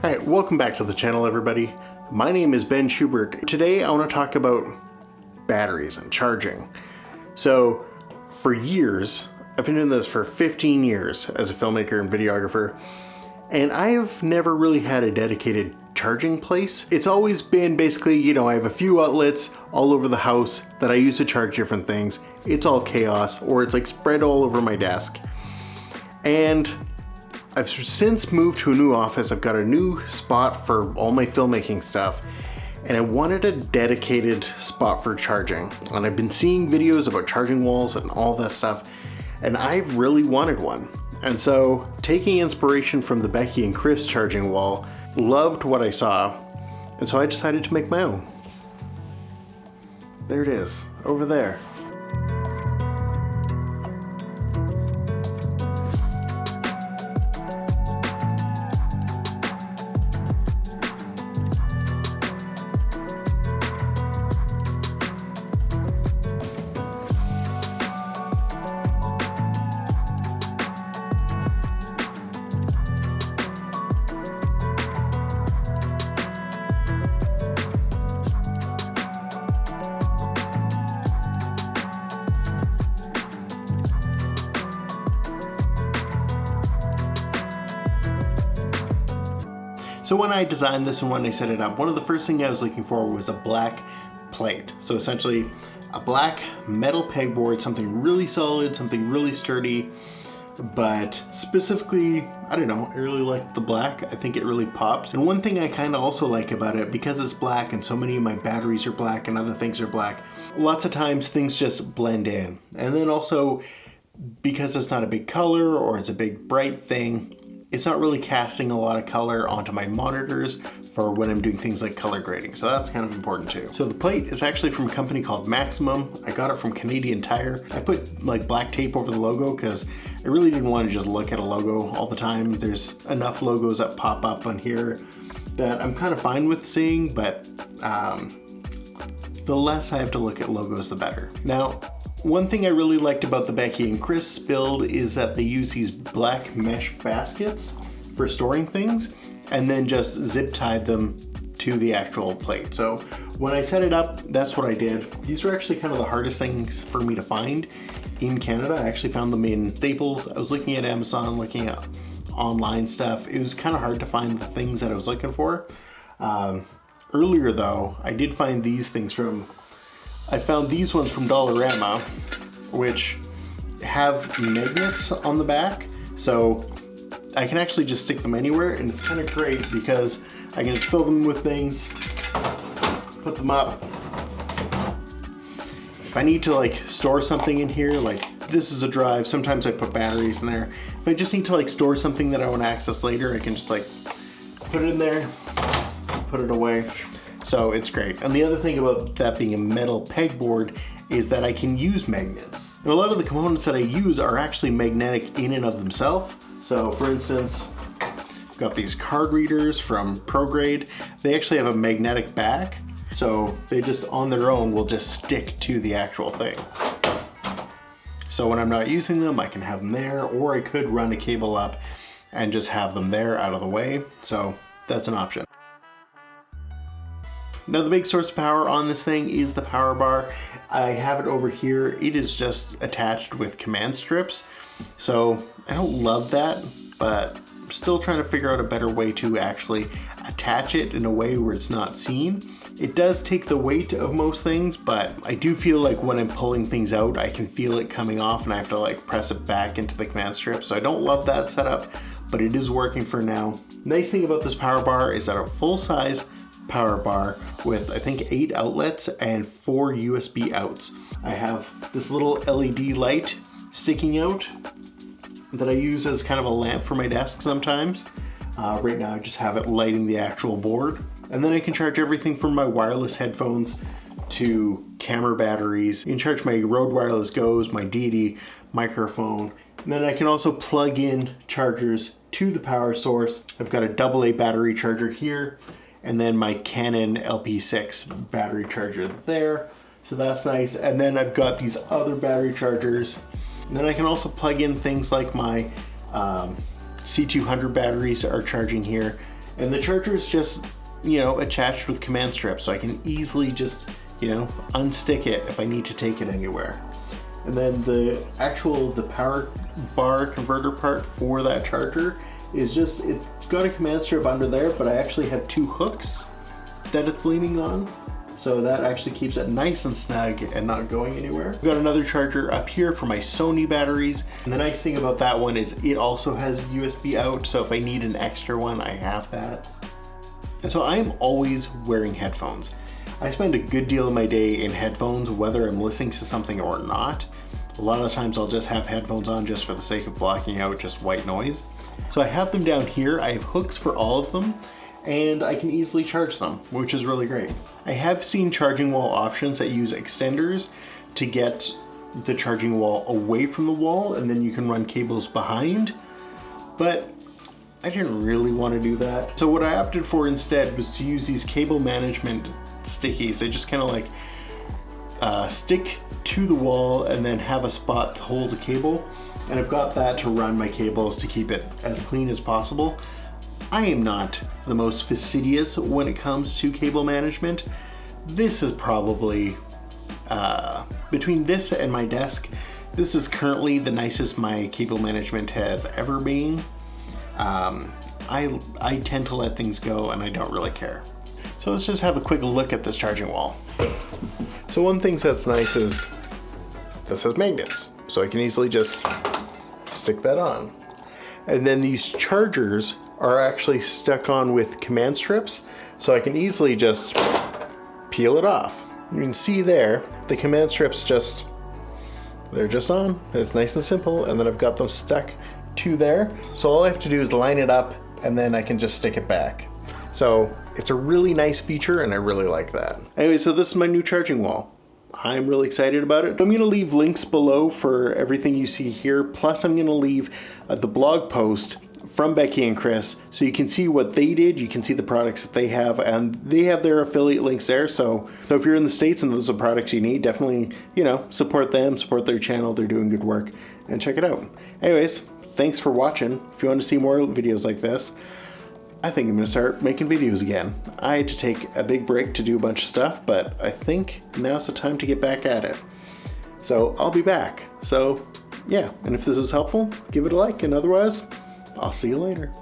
Hi, welcome back to the channel, everybody. My name is Ben Schubert. Today I want to talk about batteries and charging. So for years, I've been doing this for 15 years as a filmmaker and videographer, and I've never really had a dedicated charging place. It's always been basically, I have a few outlets all over the house that I use to charge different things. It's all chaos, or it's like spread all over my desk. And I've since moved to a new office. I've got a new spot for all my filmmaking stuff, and I wanted a dedicated spot for charging. And I've been seeing videos about charging walls and all that stuff, and I've really wanted one. And so, taking inspiration from the Becky and Chris charging wall, loved what I saw, and so I decided to make my own. There it is, over there. So when I designed this and when I set it up, one of the first things I was looking for was a black plate. So essentially a black metal pegboard, something really solid, something really sturdy, but specifically, I don't know, I really like the black. I think it really pops. And one thing I kind of also like about it, because it's black and so many of my batteries are black and other things are black, lots of times things just blend in. And then also, because it's not a big color or it's a big bright thing, it's not really casting a lot of color onto my monitors for when I'm doing things like color grading. So that's kind of important too. So the plate is actually from a company called Maximum. I got it from Canadian Tire. I put like black tape over the logo because I really didn't want to just look at a logo all the time. There's enough logos that pop up on here that I'm kind of fine with seeing, but the less I have to look at logos, the better. Now, one thing I really liked about the Becky and Chris build is that they use these black mesh baskets for storing things and then just zip tied them to the actual plate. So when I set it up, that's what I did. These are actually kind of the hardest things for me to find in Canada. I actually found them in Staples. I was looking at Amazon, looking at online stuff. It was kind of hard to find the things that I was looking for. Earlier though, I did find these things I found these ones from Dollarama, which have magnets on the back, so I can actually just stick them anywhere, and it's kind of great because I can fill them with things, put them up. If I need to like store something in here, like this is a drive, sometimes I put batteries in there. If I just need to like store something that I want to access later, I can just like put it in there, put it away. So it's great. And the other thing about that being a metal pegboard is that I can use magnets. And a lot of the components that I use are actually magnetic in and of themselves. So for instance, I've got these card readers from ProGrade. They actually have a magnetic back, so they just on their own will just stick to the actual thing. So when I'm not using them, I can have them there, or I could run a cable up and just have them there out of the way. So that's an option. Now the big source of power on this thing is the power bar. I have it over here. It is just attached with command strips. So I don't love that, but I'm still trying to figure out a better way to actually attach it in a way where it's not seen. It does take the weight of most things, but I do feel like when I'm pulling things out, I can feel it coming off and I have to like press it back into the command strip. So I don't love that setup, but it is working for now. Nice thing about this power bar is that a full size power bar with I think 8 outlets and 4 USB outs. I have this little LED light sticking out that I use as kind of a lamp for my desk sometimes. Right now I just have it lighting the actual board. And then I can charge everything from my wireless headphones to camera batteries. You can charge my Rode Wireless Go's, my Deity microphone. And then I can also plug in chargers to the power source. I've got a AA battery charger here, and then my Canon LP6 battery charger there. So that's nice. And then I've got these other battery chargers. And then I can also plug in things like my C200 batteries are charging here. And the charger is just, you know, attached with command strips, so I can easily just, you know, unstick it if I need to take it anywhere. And then the power bar converter part for that charger is just, it's got a command strip under there, but I actually have 2 hooks that it's leaning on. So that actually keeps it nice and snug and not going anywhere. I've got another charger up here for my Sony batteries. And the nice thing about that one is it also has USB out. So if I need an extra one, I have that. And so I'm always wearing headphones. I spend a good deal of my day in headphones, whether I'm listening to something or not. A lot of times I'll just have headphones on just for the sake of blocking out just white noise. So I have them down here. I have hooks for all of them, and I can easily charge them, which is really great. I have seen charging wall options that use extenders to get the charging wall away from the wall, and then you can run cables behind, but I didn't really want to do that. So what I opted for instead was to use these cable management stickies. They just kind of like stick to the wall and then have a spot to hold a cable. And I've got that to run my cables to keep it as clean as possible. I am not the most fastidious when it comes to cable management. This is probably, between this and my desk, this is currently the nicest my cable management has ever been. I tend to let things go and I don't really care. So let's just have a quick look at this charging wall. So one thing that's nice is this has magnets, so I can easily just stick that on. And then these chargers are actually stuck on with command strips, so I can easily just peel it off. You can see there, the command strips they're just on. It's nice and simple, and then I've got them stuck to there. So all I have to do is line it up, and then I can just stick it back. So it's a really nice feature, and I really like that. Anyway, so this is my new charging wall. I'm really excited about it. I'm gonna leave links below for everything you see here. Plus I'm gonna leave the blog post from Becky and Chris so you can see what they did. You can see the products that they have, and they have their affiliate links there. So if you're in the States and those are products you need, definitely, you know, support them, support their channel. They're doing good work, and check it out. Anyways, thanks for watching. If you want to see more videos like this, I think I'm gonna start making videos again. I had to take a big break to do a bunch of stuff, but I think now's the time to get back at it. So I'll be back. So yeah, and if this was helpful, give it a like, and otherwise, I'll see you later.